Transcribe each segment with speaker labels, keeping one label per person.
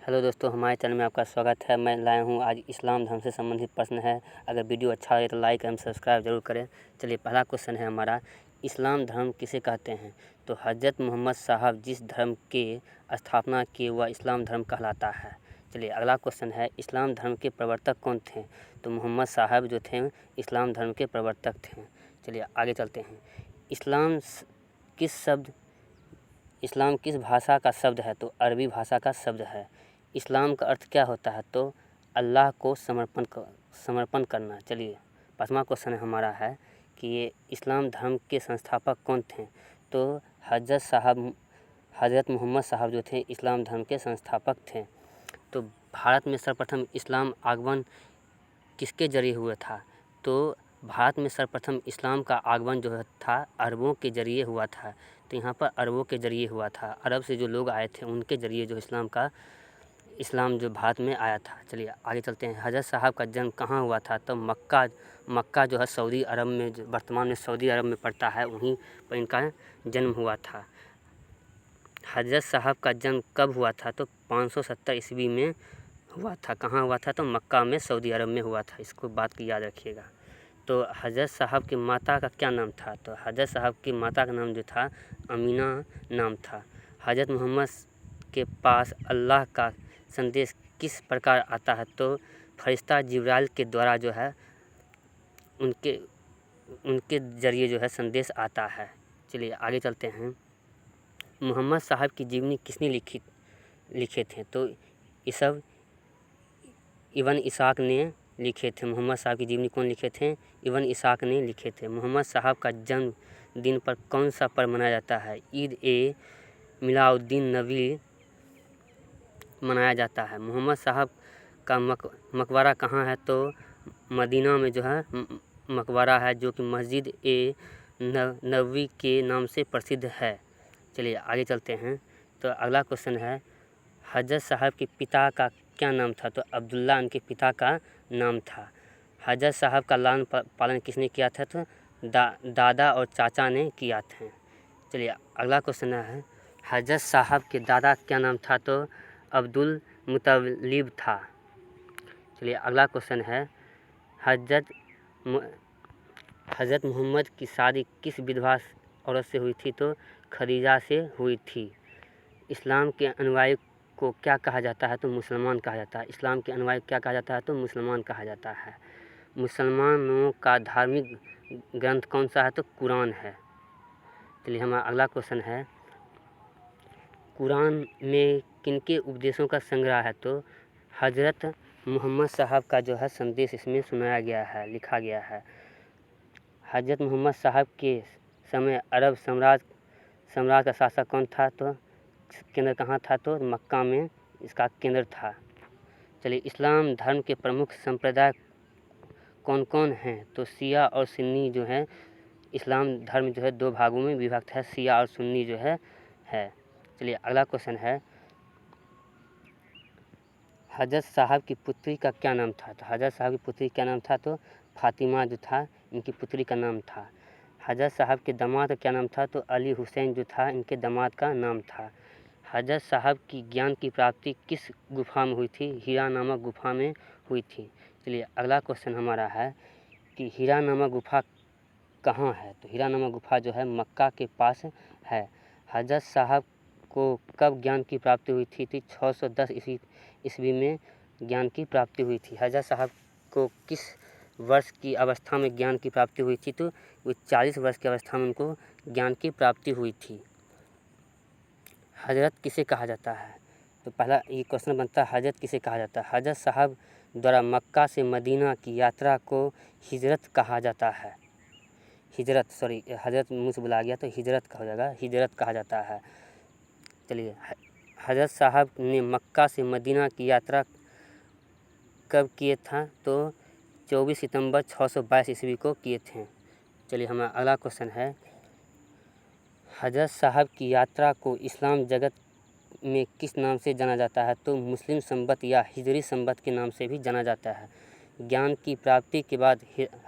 Speaker 1: Hello दोस्तों, हमारे channel में आपका स्वागत है। मैं लाया हूँ आज इस्लाम धर्म से संबंधित प्रश्न है। अगर वीडियो अच्छा लगे तो लाइक एवं सब्सक्राइब जरूर करें। चलिए, पहला क्वेश्चन है हमारा, इस्लाम धर्म किसे कहते हैं? तो हज़रत मोहम्मद साहब जिस धर्म के स्थापना किए वह इस्लाम धर्म कहलाता है। चलिए, अगला क्वेश्चन है, इस्लाम धर्म के प्रवर्तक कौन थे? तो मोहम्मद साहब जो थे इस्लाम धर्म के प्रवर्तक थे। चलिए आगे चलते हैं। इस्लाम किस भाषा का शब्द है? तो अरबी भाषा का शब्द है। इस्लाम का अर्थ क्या होता है? तो अल्लाह को समर्पण करना। चलिए, पाँचवा क्वेश्चन हमारा है कि ये इस्लाम धर्म के संस्थापक कौन थे? तो हज़रत मोहम्मद साहब जो थे इस्लाम धर्म के संस्थापक थे। तो भारत में सर्वप्रथम इस्लाम आगमन किसके जरिए हुआ था? तो भारत में सर्वप्रथम इस्लाम का आगमन जो था अरबों के ज़रिए हुआ था। तो यहाँ पर अरबों के ज़रिए हुआ था। अरब से जो लोग आए थे उनके ज़रिए जो इस्लाम जो भारत में आया था। चलिए आगे चलते हैं। हज़रत साहब का जन्म कहाँ हुआ था? तो मक्का जो है सऊदी अरब में, जो वर्तमान में सऊदी अरब में पड़ता है, वहीं पर इनका जन्म हुआ था। हज़रत साहब का जन्म कब हुआ था? तो 570 ईस्वी में हुआ था। कहाँ हुआ था? तो मक्का में, सऊदी अरब में हुआ था। इसको बात की याद रखिएगा। तो हज़रत साहब की माता का क्या नाम था? तो हज़रत साहब की माता का नाम जो था अमीना नाम था। हज़रत मोहम्मद के पास अल्लाह का संदेश किस प्रकार आता है? तो फरिश्ता जिब्राइल के द्वारा जो है उनके ज़रिए जो है संदेश आता है। चलिए आगे चलते हैं। मोहम्मद साहब की जीवनी किसने लिखे थे? तो ये सब इब्न इसाक ने लिखे थे। मोहम्मद साहब की जीवनी कौन लिखे थे? इब्न इसाक ने लिखे थे। मोहम्मद साहब का जन्म दिन पर कौन सा पर्व मनाया जाता है? ईद ए मिलादुन्नबी नबी मनाया जाता है। मोहम्मद साहब का मकबरा कहाँ है? तो मदीना में जो है मकबरा है, जो कि मस्जिद ए नबवी के नाम से प्रसिद्ध है। चलिए आगे चलते हैं। तो अगला क्वेश्चन है, हज़रत साहब के पिता का क्या नाम था? तो अब्दुल्ला उनके पिता का नाम था। हज़रत साहब का लालन पालन किसने किया था? तो दादा और चाचा ने किया था। चलिए अगला क्वेश्चन है, हज़रत साहब के दादा क्या नाम था? तो अब्दुल मुतल्लिब था। चलिए अगला क्वेश्चन है, हज़रत मोहम्मद की शादी किस विधवा औरत से हुई थी? तो खदीजा से हुई थी। इस्लाम के अनुयायी को क्या कहा जाता है? तो मुसलमान कहा जाता है। इस्लाम के अनुयायी क्या कहा जाता है? तो मुसलमान कहा जाता है। मुसलमानों का धार्मिक ग्रंथ कौन सा है? तो कुरान है। चलिए हमारा अगला क्वेश्चन है, कुरान में किनके उपदेशों का संग्रह है? तो हज़रत मोहम्मद साहब का जो है संदेश इसमें सुनाया गया है, लिखा गया है। हज़रत मोहम्मद साहब के समय अरब साम्राज्य का शासक कौन था? तो केंद्र कहाँ था? तो मक्का में इसका केंद्र था। चलिए, इस्लाम धर्म के प्रमुख संप्रदाय कौन कौन हैं? तो शिया और सुन्नी जो है, इस्लाम धर्म जो है दो भागों में विभक्त है, शिया और सुन्नी जो है। चलिए अगला क्वेश्चन है, हज़रत साहब की पुत्री का क्या नाम था? तो हज़रत साहब की पुत्री क्या नाम था? तो फातिमा जो था इनकी पुत्री का नाम था। हज़रत साहब के दामाद का क्या नाम था? तो अली हुसैन जो था इनके दामाद का नाम था। हज़रत साहब की ज्ञान की प्राप्ति किस गुफा में हुई थी? हीरा नामक गुफा में हुई थी। चलिए अगला क्वेश्चन हमारा है कि हीरा नामक गुफा कहाँ है? तो हीरा नामक गुफा जो है मक्का के पास है। हज़रत साहब को कब ज्ञान की प्राप्ति हुई थी? 610 ईस्वी में ज्ञान की प्राप्ति हुई थी। हज़रत साहब को किस वर्ष की अवस्था में ज्ञान की प्राप्ति हुई थी? तो वो 40 वर्ष की अवस्था में उनको ज्ञान की प्राप्ति हुई थी। हजरत किसे कहा जाता है? तो पहला ये क्वेश्चन बनता है, हजरत किसे कहा जाता है? हजरत साहब द्वारा मक्का से मदीना की यात्रा को हिजरत कहा जाता है। हजरत मुँह से बुला गया तो हिजरत का हो जाएगा, हिजरत कहा जाता है। चलिए, हजरत साहब ने मक्का से मदीना की यात्रा कब किए था? तो 24 सितंबर 622 ईस्वी को किए थे। चलिए हमारा अगला क्वेश्चन है, हजरत साहब की यात्रा को इस्लाम जगत में किस नाम से जाना जाता है? तो मुस्लिम संवत या हिजरी संवत के नाम से भी जाना जाता है। ज्ञान की प्राप्ति के बाद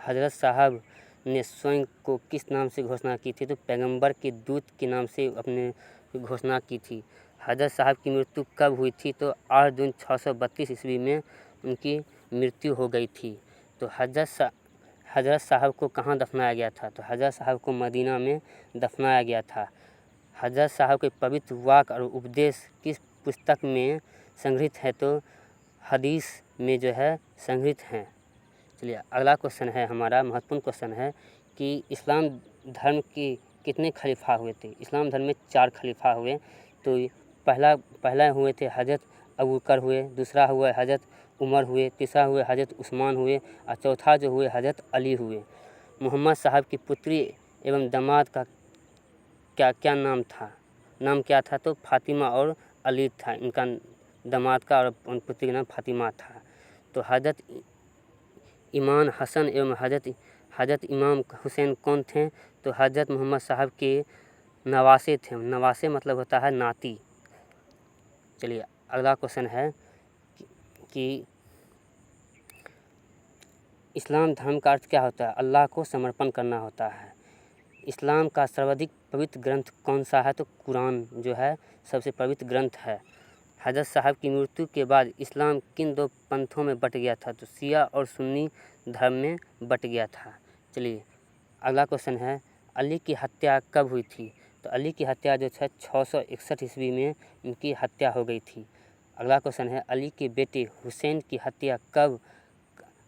Speaker 1: हजरत साहब ने स्वयं को किस नाम से घोषणा की थी? तो पैगंबर के दूत के नाम से अपने घोषणा की थी। हज़रत साहब की मृत्यु कब हुई थी? तो 8 जून 632 ईस्वी में उनकी मृत्यु हो गई थी। तो हज़रत साहब को कहाँ दफनाया गया था? तो हज़रत साहब को मदीना में दफनाया गया था। हज़रत साहब के पवित्र वाक और उपदेश किस पुस्तक में संग्रहित है? तो हदीस में जो है संग्रहित हैं। चलिए अगला क्वेश्चन है हमारा, महत्वपूर्ण क्वेश्चन है कि इस्लाम धर्म की कितने खलीफा हुए थे? इस्लाम धर्म में 4 खलीफा हुए। तो पहला हुए थे हज़रत अबू बकर हुए, दूसरा हुआ हज़रत उमर हुए, तीसरा हुए हज़रत उस्मान हुए और चौथा जो हुए हज़रत अली हुए। मोहम्मद साहब की पुत्री एवं दामाद का क्या नाम था? नाम क्या था? तो फातिमा और अली था इनका दामाद का, और पुत्री का नाम फातिमा था। तो हज़रत इमाम हसन एवं हज़रत इमाम हुसैन कौन थे? तो हज़रत मोहम्मद साहब के नवासे थे। नवासे मतलब होता है नाती। चलिए अगला क्वेश्चन है कि इस्लाम धर्म का अर्थ क्या होता है? अल्लाह को समर्पण करना होता है। इस्लाम का सर्वाधिक पवित्र ग्रंथ कौन सा है? तो कुरान जो है सबसे पवित्र ग्रंथ है। हज़रत साहब की मृत्यु के बाद इस्लाम किन 2 पंथों में बट गया था? तो शिया और सुन्नी धर्म में बट गया था। चलिए अगला क्वेश्चन है, अली की हत्या कब हुई थी? तो अली की हत्या जो है 661 ईस्वी में इनकी हत्या हो गई थी। अगला क्वेश्चन है, अली के बेटे हुसैन की हत्या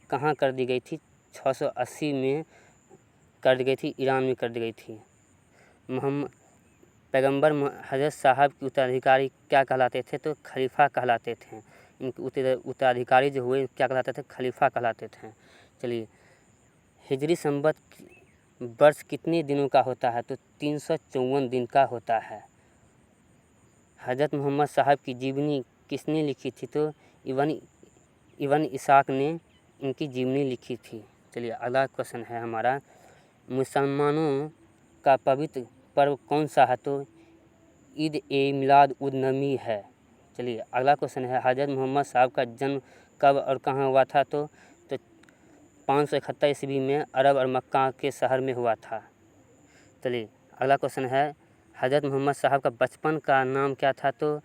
Speaker 1: कहाँ कर दी गई थी? 680 में कर दी गई थी, ईरान में कर दी गई थी। पैगंबर हज़रत साहब के उत्तराधिकारी क्या कहलाते थे? तो खलीफा कहलाते थे। इनके उत्तराधिकारी जो हुए क्या कहलाते थे? खलीफा कहलाते थे। चलिए हिजरी संवत वर्ष कितने दिनों का होता है? तो 354 दिन का होता है। हज़रत मोहम्मद साहब की जीवनी किसने लिखी थी? तो इब्न इसाक ने इनकी जीवनी लिखी थी। चलिए अगला क्वेश्चन है हमारा, मुसलमानों का पवित्र पर्व कौन सा है? तो ईद ए मिलाद उन नबी है। चलिए अगला क्वेश्चन है, हज़रत मोहम्मद साहब का जन्म कब और कहाँ हुआ था? तो 571 ईस्वी में अरब और मक्का के शहर में हुआ था। चलिए अगला क्वेश्चन है, हज़रत मोहम्मद साहब का बचपन का नाम क्या था? तो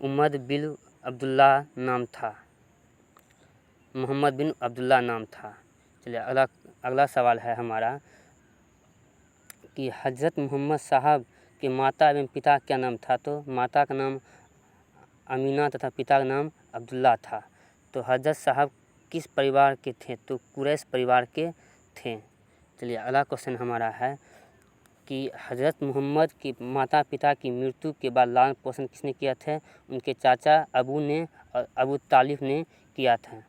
Speaker 1: उमर बिन अब्दुल्ला नाम था। मोहम्मद बिन अब्दुल्ला नाम था। चलिए अगला सवाल है हमारा कि हज़रत मोहम्मद साहब के माता एवं पिता क्या नाम था? तो माता का नाम अमीना तथा पिता का नाम अब्दुल्ला था। तो हज़रत साहब किस परिवार के थे? तो कुरैश परिवार के थे। चलिए अगला क्वेश्चन हमारा है कि हज़रत मोहम्मद की माता पिता की मृत्यु के बाद लालन पोषण किसने किया था? उनके चाचा अबू ने और अबू तालिब ने किया था।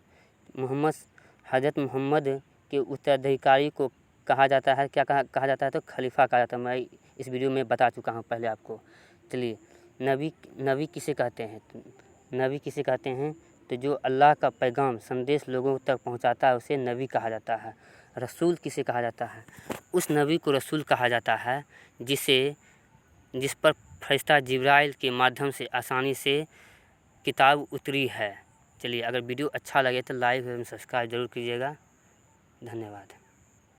Speaker 1: हज़रत मोहम्मद के उत्तराधिकारी को कहा जाता है, क्या कहा जाता है? तो खलीफा कहा जाता है। मैं इस वीडियो में बता चुका हूँ पहले आपको। चलिए नबी किसे कहते हैं? नबी किसे कहते हैं? तो जो अल्लाह का पैगाम संदेश लोगों तक पहुंचाता है उसे नबी कहा जाता है। रसूल किसे कहा जाता है? उस नबी को रसूल कहा जाता है जिस पर फरिश्ता जिब्राइल के माध्यम से आसानी से किताब उतरी है। चलिए अगर वीडियो अच्छा लगे तो लाइक एवं सब्सक्राइब जरूर कीजिएगा। धन्यवाद।